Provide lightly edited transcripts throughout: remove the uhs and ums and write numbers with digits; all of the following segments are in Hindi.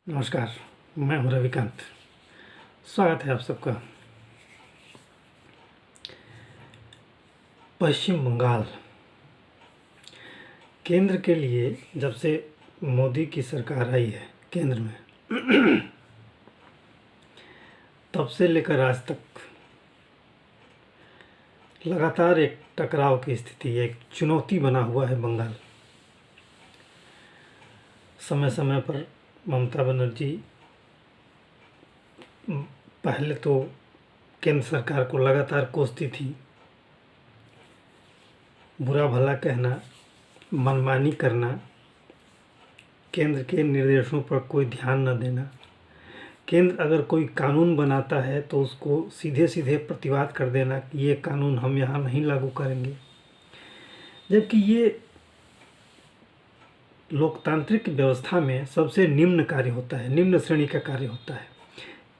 नमस्कार। मैं हूं रविकांत। स्वागत है आप सबका। पश्चिम बंगाल केंद्र के लिए जब से मोदी की सरकार आई है केंद्र में तब से लेकर आज तक लगातार एक टकराव की स्थिति, एक चुनौती बना हुआ है बंगाल। समय समय पर ममता बनर्जी पहले तो केंद्र सरकार को लगातार कोसती थी, बुरा भला कहना, मनमानी करना, केंद्र के निर्देशों पर कोई ध्यान न देना। केंद्र अगर कोई कानून बनाता है तो उसको सीधे सीधे प्रतिवाद कर देना कि ये कानून हम यहाँ नहीं लागू करेंगे, जबकि ये लोकतांत्रिक व्यवस्था में सबसे निम्न कार्य होता है, निम्न श्रेणी का कार्य होता है।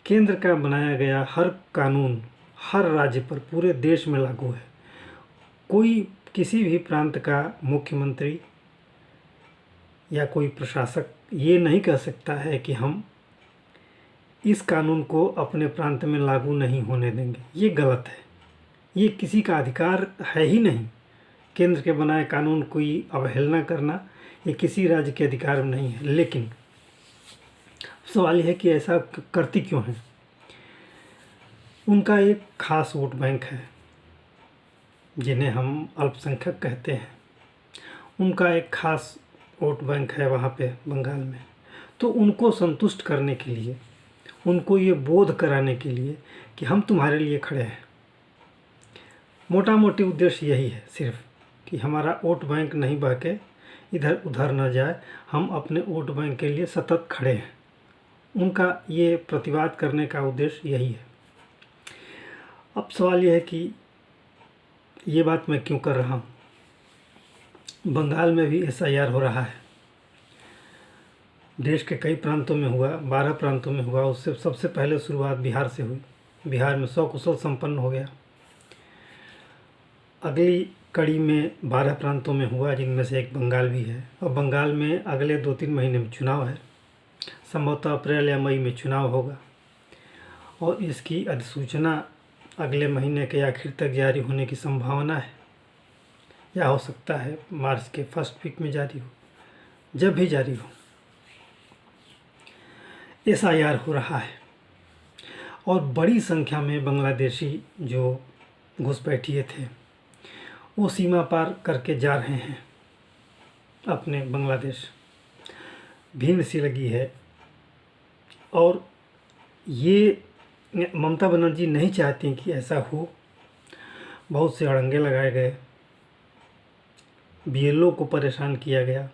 केंद्र का बनाया गया हर कानून हर राज्य पर, पूरे देश में लागू है। कोई किसी भी प्रांत का मुख्यमंत्री या कोई प्रशासक ये नहीं कह सकता है कि हम इस कानून को अपने प्रांत में लागू नहीं होने देंगे। ये गलत है, ये किसी का अधिकार है ही नहीं। केंद्र के बनाए कानून कोई अवहेलना करना ये किसी राज्य के अधिकार में नहीं है। लेकिन सवाल यह है कि ऐसा करती क्यों है। उनका एक खास वोट बैंक है जिन्हें हम अल्पसंख्यक कहते हैं। उनका एक खास वोट बैंक है वहाँ पे बंगाल में। तो उनको संतुष्ट करने के लिए, उनको ये बोध कराने के लिए कि हम तुम्हारे लिए खड़े हैं, मोटा मोटी उद्देश्य यही है सिर्फ कि हमारा वोट बैंक नहीं बहके इधर उधर न जाए, हम अपने वोट बैंक के लिए सतत खड़े हैं। उनका ये प्रतिवाद करने का उद्देश्य यही है। अब सवाल यह है कि ये बात मैं क्यों कर रहा हूँ। बंगाल में भी SIR हो रहा है, देश के कई प्रांतों में हुआ, 12 प्रांतों में हुआ। उससे सबसे पहले शुरुआत बिहार से हुई। बिहार में सकुशल संपन्न हो गया। अगली कड़ी में 12 प्रांतों में हुआ, जिनमें से एक बंगाल भी है। और बंगाल में अगले 2-3 महीने में चुनाव है, संभवतः अप्रैल या मई में चुनाव होगा और इसकी अधिसूचना अगले महीने के आखिर तक जारी होने की संभावना है, या हो सकता है मार्च के फर्स्ट वीक में जारी हो। जब भी जारी हो, SIR हो रहा है और बड़ी संख्या में बांग्लादेशी जो घुसपैठिए थे वो सीमा पार करके जा रहे हैं अपने बांग्लादेश। भीड़ सी लगी है और ये ममता बनर्जी नहीं चाहती कि ऐसा हो। बहुत से अड़ंगे लगाए गए, BLO को परेशान किया गया।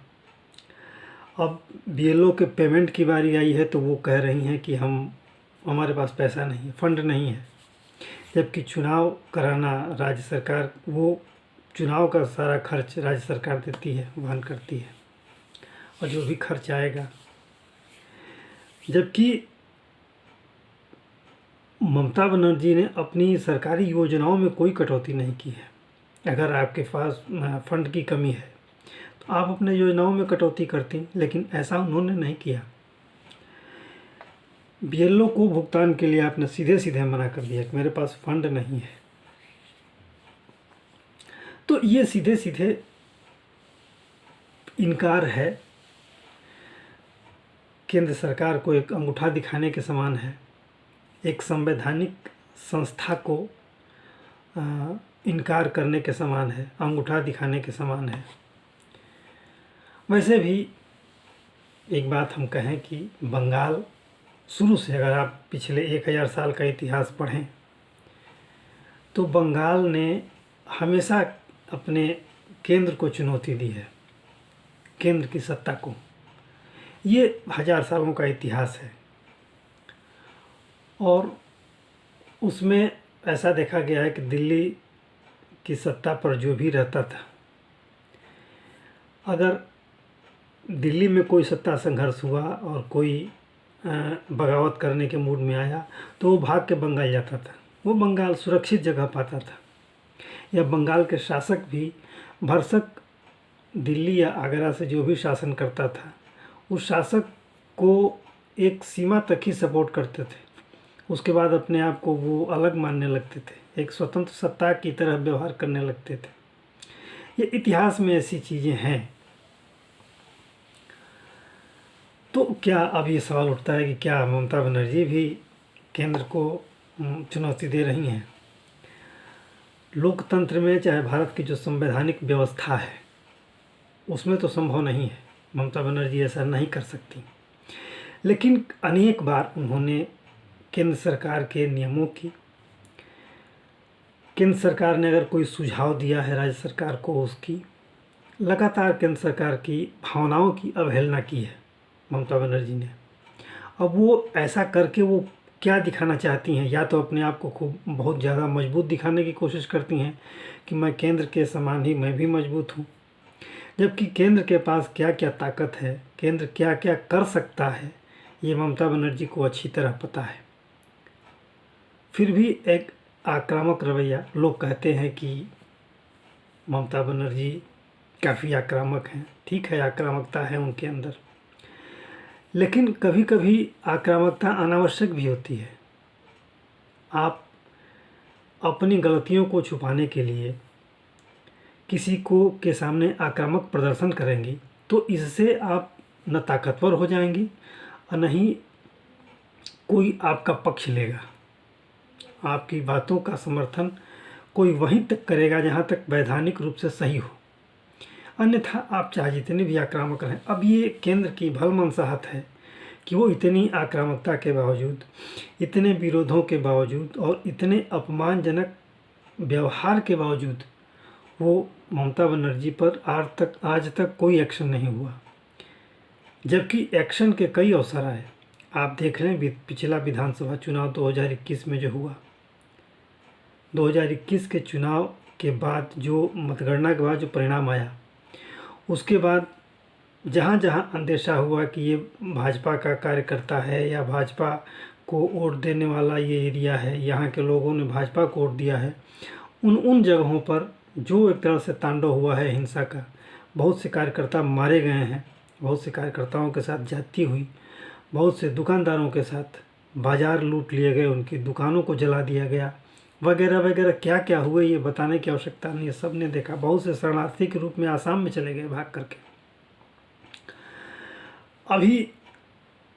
अब BLO के पेमेंट की बारी आई है तो वो कह रही हैं कि हमारे पास पैसा नहीं है, फंड नहीं है, जबकि चुनाव कराना राज्य सरकार, वो चुनाव का सारा खर्च राज्य सरकार देती है, वहन करती है, और जो भी खर्च आएगा। जबकि ममता बनर्जी ने अपनी सरकारी योजनाओं में कोई कटौती नहीं की है। अगर आपके पास फंड की कमी है तो आप अपने योजनाओं में कटौती करती, लेकिन ऐसा उन्होंने नहीं किया। BLO को भुगतान के लिए आपने सीधे सीधे मना कर दिया कि मेरे पास फंड नहीं है। तो ये सीधे सीधे इनकार है, केंद्र सरकार को एक अंगूठा दिखाने के समान है, एक संवैधानिक संस्था को इनकार करने के समान है, अंगूठा दिखाने के समान है। वैसे भी एक बात हम कहें कि बंगाल शुरू से, अगर आप पिछले 1000 साल का इतिहास पढ़ें तो बंगाल ने हमेशा अपने केंद्र को चुनौती दी है, केंद्र की सत्ता को। ये 1000 सालों का इतिहास है और उसमें ऐसा देखा गया है कि दिल्ली की सत्ता पर जो भी रहता था, अगर दिल्ली में कोई सत्ता संघर्ष हुआ और कोई बगावत करने के मूड में आया तो वो भाग के बंगाल जाता था। वो बंगाल सुरक्षित जगह पाता था। या बंगाल के शासक भी भरसक दिल्ली या आगरा से जो भी शासन करता था, उस शासक को एक सीमा तक ही सपोर्ट करते थे, उसके बाद अपने आप को वो अलग मानने लगते थे, एक स्वतंत्र सत्ता की तरह व्यवहार करने लगते थे। ये इतिहास में ऐसी चीज़ें हैं। तो क्या अब ये सवाल उठता है कि क्या ममता बनर्जी भी केंद्र को चुनौती दे रही हैं? लोकतंत्र में चाहे भारत की जो संवैधानिक व्यवस्था है उसमें तो संभव नहीं है, ममता बनर्जी ऐसा नहीं कर सकती। लेकिन अनेक बार उन्होंने केंद्र सरकार के नियमों की, केंद्र सरकार ने अगर कोई सुझाव दिया है राज्य सरकार को, उसकी लगातार केंद्र सरकार की भावनाओं की अवहेलना की है ममता बनर्जी ने। अब वो ऐसा करके वो क्या दिखाना चाहती हैं? या तो अपने आप को खूब बहुत ज़्यादा मजबूत दिखाने की कोशिश करती हैं कि मैं केंद्र के समान ही मैं भी मजबूत हूँ, जबकि केंद्र के पास क्या क्या ताकत है, केंद्र क्या क्या कर सकता है, ये ममता बनर्जी को अच्छी तरह पता है। फिर भी एक आक्रामक रवैया, लोग कहते हैं कि ममता बनर्जी काफ़ी आक्रामक हैं। ठीक है, आक्रामकता है उनके अंदर, लेकिन कभी कभी आक्रामकता अनावश्यक भी होती है। आप अपनी गलतियों को छुपाने के लिए किसी को के सामने आक्रामक प्रदर्शन करेंगी तो इससे आप न ताकतवर हो जाएंगी और न ही कोई आपका पक्ष लेगा। आपकी बातों का समर्थन कोई वहीं तक करेगा जहाँ तक वैधानिक रूप से सही हो, अन्यथा आप चाहे जितने भी आक्रामक रहें। अब ये केंद्र की भलमनसाहत है कि वो इतनी आक्रामकता के बावजूद, इतने विरोधों के बावजूद और इतने अपमानजनक व्यवहार के बावजूद वो ममता बनर्जी पर आज तक कोई एक्शन नहीं हुआ, जबकि एक्शन के कई अवसर आए। आप देख लें पिछला विधानसभा चुनाव 2021 में जो हुआ, 2021 के चुनाव के बाद जो मतगणना के बाद जो परिणाम आया, उसके बाद जहाँ जहाँ अंदेशा हुआ कि ये भाजपा का कार्यकर्ता है या भाजपा को वोट देने वाला ये एरिया है, यहाँ के लोगों ने भाजपा को वोट दिया है, उन जगहों पर जो एक तरह से तांडव हुआ है हिंसा का, बहुत से कार्यकर्ता मारे गए हैं, बहुत से कार्यकर्ताओं के साथ ज्यादती हुई, बहुत से दुकानदारों के साथ बाज़ार लूट लिए गए, उनकी दुकानों को जला दिया गया, वगैरह वगैरह। क्या क्या हुए ये बताने की आवश्यकता नहीं है, सब ने देखा। बहुत से शरणार्थी के रूप में आसाम में चले गए भाग करके। अभी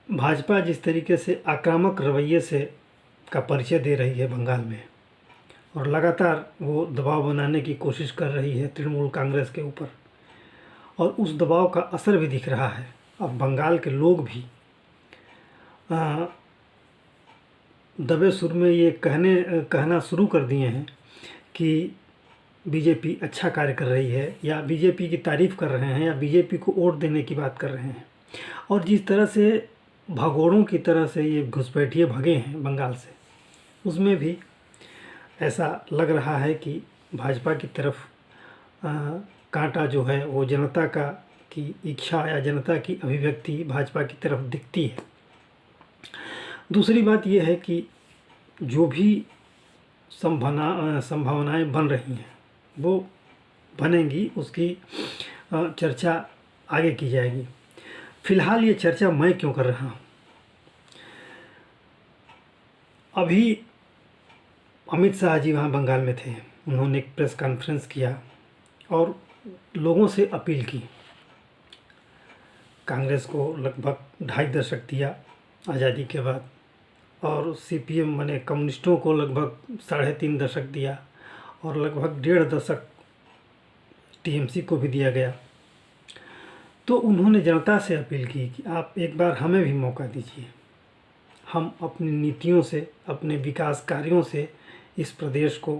भाजपा जिस तरीके से आक्रामक रवैये से का परिचय दे रही है बंगाल में, और लगातार वो दबाव बनाने की कोशिश कर रही है तृणमूल कांग्रेस के ऊपर, और उस दबाव का असर भी दिख रहा है। अब बंगाल के लोग भी दबे सुर में ये कहना शुरू कर दिए हैं कि बीजेपी अच्छा कार्य कर रही है, या बीजेपी की तारीफ़ कर रहे हैं, या बीजेपी को वोट देने की बात कर रहे हैं। और जिस तरह से भगोड़ों की तरह से ये घुसपैठिए भगे हैं बंगाल से, उसमें भी ऐसा लग रहा है कि भाजपा की तरफ कांटा जो है वो जनता का की इच्छा या जनता की अभिव्यक्ति भाजपा की तरफ दिखती है। दूसरी बात यह है कि जो भी संभावनाएं बन रही हैं वो बनेंगी, उसकी चर्चा आगे की जाएगी। फिलहाल ये चर्चा मैं क्यों कर रहा हूँ? अभी अमित शाह जी वहाँ बंगाल में थे, उन्होंने एक प्रेस कॉन्फ्रेंस किया और लोगों से अपील की। कांग्रेस को लगभग 2.5 दशक दिया आज़ादी के बाद, और सीपीएम माने कम्युनिस्टों को लगभग 3.5 दशक दिया, और लगभग 1.5 दशक टीएमसी को भी दिया गया। तो उन्होंने जनता से अपील की कि आप एक बार हमें भी मौका दीजिए, हम अपनी नीतियों से, अपने विकास कार्यों से इस प्रदेश को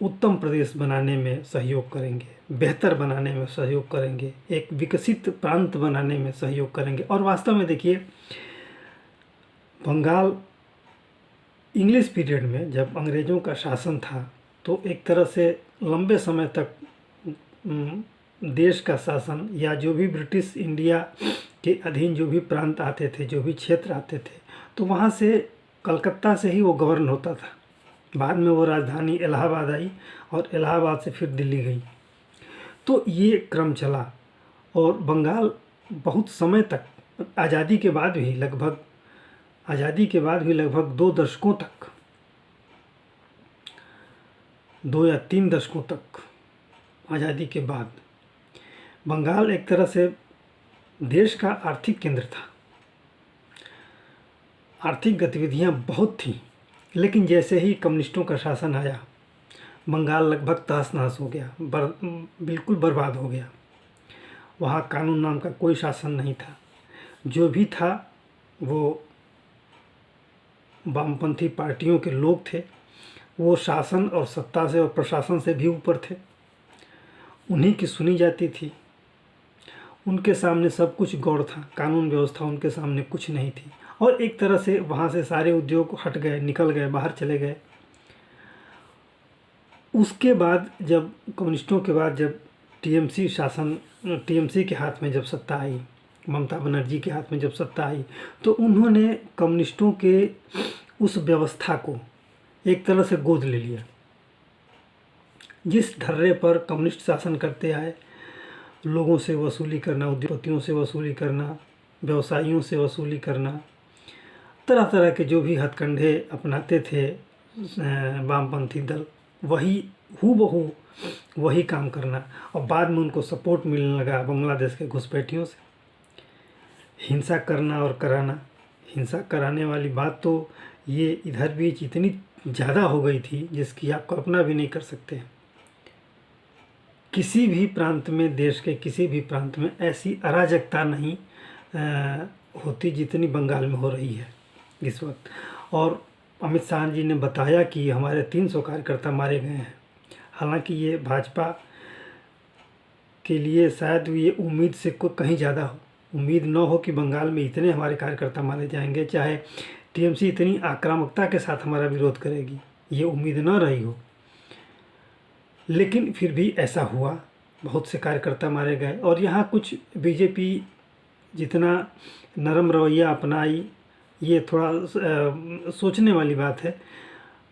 उत्तम प्रदेश बनाने में सहयोग करेंगे, बेहतर बनाने में सहयोग करेंगे, एक विकसित प्रांत बनाने में सहयोग करेंगे। और वास्तव में देखिए, बंगाल इंग्लिश पीरियड में जब अंग्रेज़ों का शासन था तो एक तरह से लंबे समय तक देश का शासन, या जो भी ब्रिटिश इंडिया के अधीन जो भी प्रांत आते थे, जो भी क्षेत्र आते थे, तो वहाँ से कलकत्ता से ही वो गवर्न होता था। बाद में वो राजधानी इलाहाबाद आई और इलाहाबाद से फिर दिल्ली गई। तो ये क्रम चला और बंगाल बहुत समय तक आज़ादी के बाद भी लगभग 2 दशकों तक, 2 या 3 दशकों तक आज़ादी के बाद बंगाल एक तरह से देश का आर्थिक केंद्र था। आर्थिक गतिविधियां बहुत थीं, लेकिन जैसे ही कम्युनिस्टों का शासन आया, बंगाल लगभग तहस-नहस हो गया, बिल्कुल बर्बाद हो गया। वहाँ कानून नाम का कोई शासन नहीं था। जो भी था वो वामपंथी पार्टियों के लोग थे। वो शासन और सत्ता से और प्रशासन से भी ऊपर थे। उन्हीं की सुनी जाती थी। उनके सामने सब कुछ गौड़ था, कानून व्यवस्था उनके सामने कुछ नहीं थी। और एक तरह से वहाँ से सारे उद्योग हट गए, निकल गए, बाहर चले गए। उसके बाद जब कम्युनिस्टों के बाद जब टीएमसी के हाथ में जब सत्ता आई, ममता बनर्जी के हाथ में जब सत्ता आई, तो उन्होंने कम्युनिस्टों के उस व्यवस्था को एक तरह से गोद ले लिया। जिस ढर्रे पर कम्युनिस्ट शासन करते आए, लोगों से वसूली करना, उद्योगपतियों से वसूली करना, व्यवसायियों से वसूली करना, तरह तरह के जो भी हथकंडे अपनाते थे वामपंथी दल, वही हूबहू वही काम करना। और बाद में उनको सपोर्ट मिलने लगा बांग्लादेश के घुसपैठियों से। हिंसा करना और कराना, हिंसा कराने वाली बात तो ये इधर बीच इतनी ज़्यादा हो गई थी जिसकी आप कल्पना भी नहीं कर सकते। किसी भी प्रांत में, देश के किसी भी प्रांत में ऐसी अराजकता नहीं होती जितनी बंगाल में हो रही है इस वक्त। और अमित शाह जी ने बताया कि हमारे 300 कार्यकर्ता मारे गए हैं। हालांकि ये भाजपा के लिए शायद ये उम्मीद से कहीं ज़्यादा हो, उम्मीद न हो कि बंगाल में इतने हमारे कार्यकर्ता मारे जाएंगे, चाहे टीएमसी इतनी आक्रामकता के साथ हमारा विरोध करेगी, ये उम्मीद न रही हो। लेकिन फिर भी ऐसा हुआ, बहुत से कार्यकर्ता मारे गए। और यहाँ कुछ बीजेपी जितना नरम रवैया अपनाई, ये थोड़ा सोचने वाली बात है।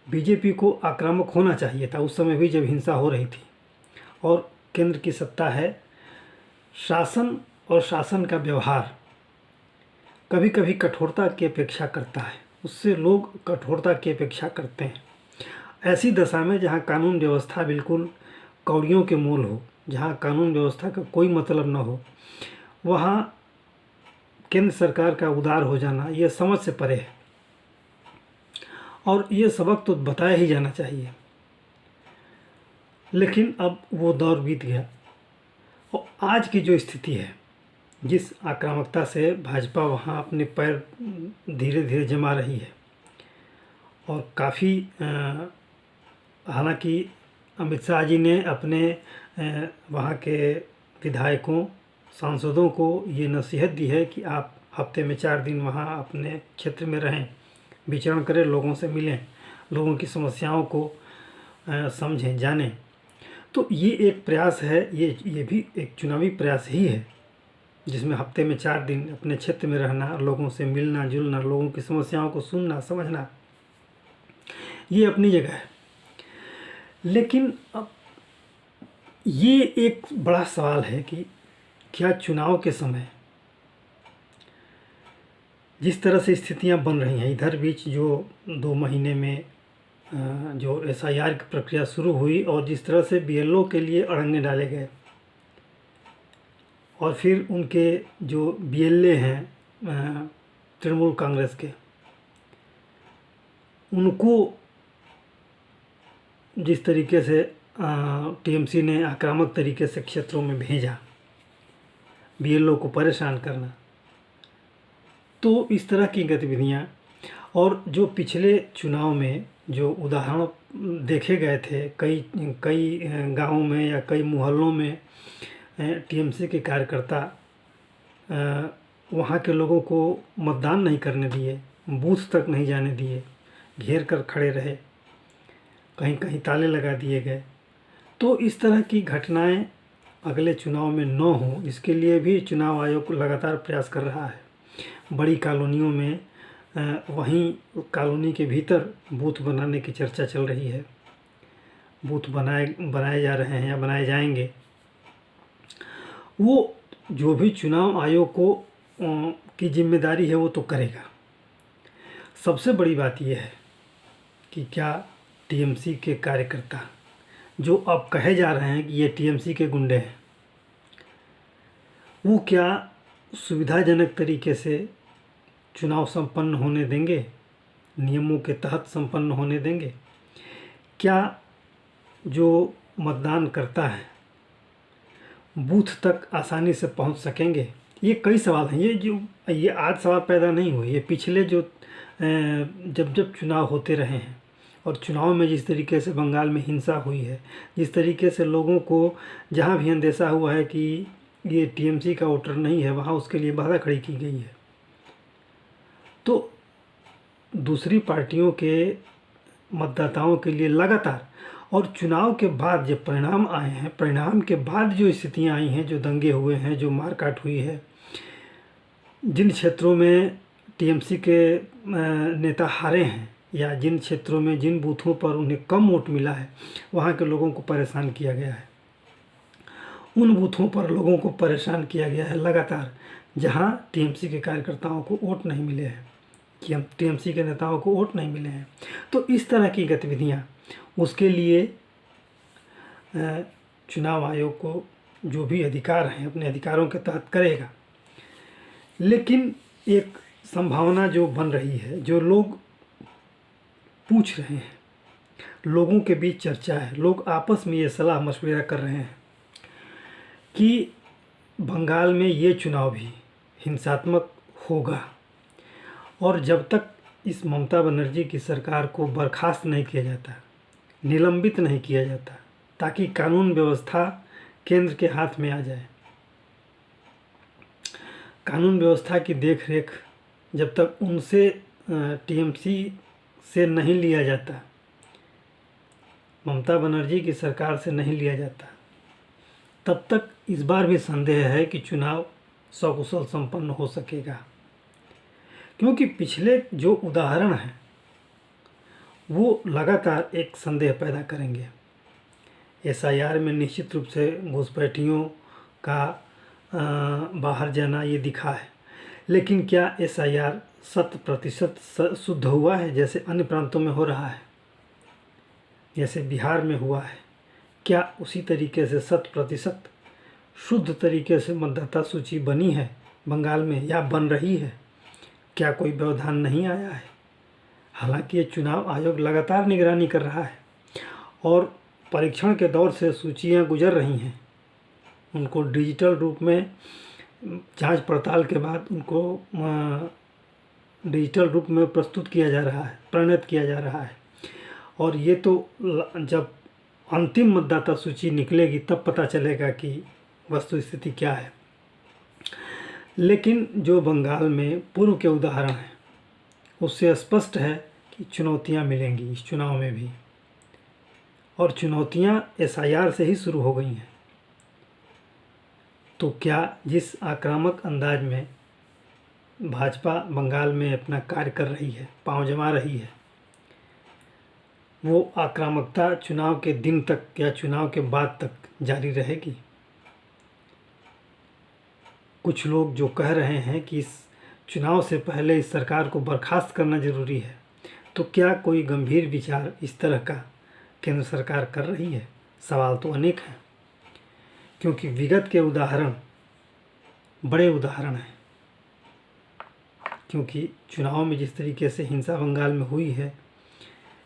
बीजेपी को आक्रामक होना चाहिए था उस समय भी जब हिंसा हो रही थी। और केंद्र की सत्ता है, शासन और शासन का व्यवहार कभी कभी कठोरता की अपेक्षा करता है, उससे लोग कठोरता की अपेक्षा करते हैं। ऐसी दशा में जहाँ कानून व्यवस्था बिल्कुल कौड़ियों के मोल हो, जहाँ कानून व्यवस्था का कोई मतलब न हो, वहाँ केंद्र सरकार का उदार हो जाना ये समझ से परे है। और ये सबक तो बताया ही जाना चाहिए। लेकिन अब वो दौर बीत गया। और आज की जो स्थिति है, जिस आक्रामकता से भाजपा वहाँ अपने पैर धीरे धीरे जमा रही है, और काफ़ी हालांकि अमित शाह जी ने अपने वहाँ के विधायकों, सांसदों को ये नसीहत दी है कि आप हफ्ते में 4 दिन वहाँ अपने क्षेत्र में रहें, विचरण करें, लोगों से मिलें, लोगों की समस्याओं को समझें, जानें। तो ये एक प्रयास है, ये भी एक चुनावी प्रयास ही है, जिसमें हफ्ते में 4 दिन अपने क्षेत्र में रहना, लोगों से मिलना जुलना, लोगों की समस्याओं को सुनना समझना, ये अपनी जगह है। लेकिन अब ये एक बड़ा सवाल है कि क्या चुनाव के समय जिस तरह से स्थितियां बन रही हैं, इधर बीच जो 2 महीने में जो एसआईआर की प्रक्रिया शुरू हुई और जिस तरह से बीएलओ के लिए अड़ंगे डाले गए, और फिर उनके जो बीएलए हैं तृणमूल कांग्रेस के, उनको जिस तरीके से टीएमसी ने आक्रामक तरीके से क्षेत्रों में भेजा, बीएलओ को परेशान करना, तो इस तरह की गतिविधियां, और जो पिछले चुनाव में जो उदाहरण देखे गए थे कई गांवों में या कई मोहल्लों में, टीएमसी के कार्यकर्ता वहां के लोगों को मतदान नहीं करने दिए, बूथ तक नहीं जाने दिए, घेर कर खड़े रहे, कहीं कहीं ताले लगा दिए गए। तो इस तरह की घटनाएं अगले चुनाव में न हो, इसके लिए भी चुनाव आयोग लगातार प्रयास कर रहा है। बड़ी कॉलोनियों में वहीं कॉलोनी के भीतर बूथ बनाने की चर्चा चल रही है, बूथ बनाए जा रहे हैं या बनाए जाएंगे। वो जो भी चुनाव आयोग को की जिम्मेदारी है वो तो करेगा। सबसे बड़ी बात यह है कि क्या टीएमसी के कार्यकर्ता जो अब कहे जा रहे हैं कि ये टीएमसी के गुंडे हैं, वो क्या सुविधाजनक तरीके से चुनाव संपन्न होने देंगे, नियमों के तहत संपन्न होने देंगे? क्या जो मतदान करता है बूथ तक आसानी से पहुंच सकेंगे? ये कई सवाल हैं। ये आज सवाल पैदा नहीं हुए, ये पिछले जो जब चुनाव होते रहे हैं और चुनाव में जिस तरीके से बंगाल में हिंसा हुई है, जिस तरीके से लोगों को जहां भी अंदेशा हुआ है कि ये टीएमसी का वोटर नहीं है, वहां उसके लिए बाधा खड़ी की गई है। तो दूसरी पार्टियों के मतदाताओं के लिए लगातार, और चुनाव के बाद जब परिणाम आए हैं, परिणाम के बाद जो स्थितियां आई हैं, जो दंगे हुए हैं, जो मारकाट हुई है, जिन क्षेत्रों में टीएमसी के नेता हारे हैं या जिन क्षेत्रों में, जिन बूथों पर उन्हें कम वोट मिला है, वहाँ के लोगों को परेशान किया गया है। उन बूथों पर लोगों को परेशान किया गया है लगातार, जहाँ टीएमसी के कार्यकर्ताओं को वोट नहीं मिले हैं, कि हम टीएमसी के नेताओं को वोट नहीं मिले हैं। तो इस तरह की गतिविधियाँ, उसके लिए चुनाव आयोग को जो भी अधिकार हैं अपने अधिकारों के तहत करेगा। लेकिन एक संभावना जो बन रही है, जो लोग पूछ रहे हैं, लोगों के बीच चर्चा है, लोग आपस में ये सलाह मशवरा कर रहे हैं कि बंगाल में ये चुनाव भी हिंसात्मक होगा, और जब तक इस ममता बनर्जी की सरकार को बर्खास्त नहीं किया जाता, निलंबित नहीं किया जाता, ताकि कानून व्यवस्था केंद्र के हाथ में आ जाए, कानून व्यवस्था की देखरेख जब तक उनसे टीएमसी से नहीं लिया जाता, ममता बनर्जी की सरकार से नहीं लिया जाता, तब तक इस बार भी संदेह है कि चुनाव सकुशल संपन्न हो सकेगा। क्योंकि पिछले जो उदाहरण हैं वो लगातार एक संदेह पैदा करेंगे। एसआईआर में निश्चित रूप से घुसपैठियों का बाहर जाना ये दिखा है, लेकिन क्या एसआईआर 100% शुद्ध हुआ है जैसे अन्य प्रांतों में हो रहा है, जैसे बिहार में हुआ है? क्या उसी तरीके से 100% शुद्ध तरीके से मतदाता सूची बनी है बंगाल में, या बन रही है? क्या कोई व्यवधान नहीं आया है? हालांकि ये चुनाव आयोग लगातार निगरानी कर रहा है और परीक्षण के दौर से सूचियां गुजर रही हैं। उनको डिजिटल रूप में जांच पड़ताल के बाद उनको डिजिटल रूप में प्रस्तुत किया जा रहा है, प्रणीत किया जा रहा है। और ये तो जब अंतिम मतदाता सूची निकलेगी तब पता चलेगा कि वस्तु स्थिति क्या है। लेकिन जो बंगाल में पूर्व के उदाहरण हैं उससे स्पष्ट है कि चुनौतियां मिलेंगी इस चुनाव में भी, और चुनौतियां एसआईआर से ही शुरू हो गई हैं। तो क्या जिस आक्रामक अंदाज में भाजपा बंगाल में अपना कार्य कर रही है, पांव जमा रही है, वो आक्रामकता चुनाव के दिन तक या चुनाव के बाद तक जारी रहेगी? कुछ लोग जो कह रहे हैं कि इस चुनाव से पहले इस सरकार को बर्खास्त करना ज़रूरी है, तो क्या कोई गंभीर विचार इस तरह का केंद्र सरकार कर रही है? सवाल तो अनेक हैं, क्योंकि विगत के उदाहरण बड़े उदाहरण हैं। क्योंकि चुनाव में जिस तरीके से हिंसा बंगाल में हुई है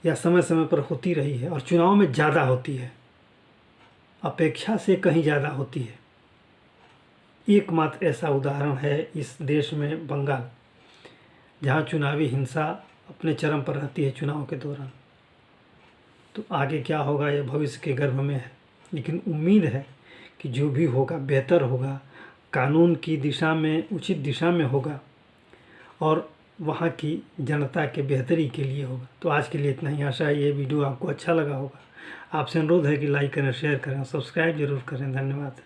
या समय समय पर होती रही है, और चुनाव में ज़्यादा होती है, अपेक्षा से कहीं ज़्यादा होती है। एकमात्र ऐसा उदाहरण है इस देश में बंगाल, जहाँ चुनावी हिंसा अपने चरम पर रहती है चुनाव के दौरान। तो आगे क्या होगा यह भविष्य के गर्भ में है, लेकिन उम्मीद है कि जो भी होगा बेहतर होगा, कानून की दिशा में, उचित दिशा में होगा और वहाँ की जनता के बेहतरी के लिए होगा। तो आज के लिए इतना ही। आशा है ये वीडियो आपको अच्छा लगा होगा। आपसे अनुरोध है कि लाइक करें, शेयर करें, सब्सक्राइब जरूर करें। धन्यवाद।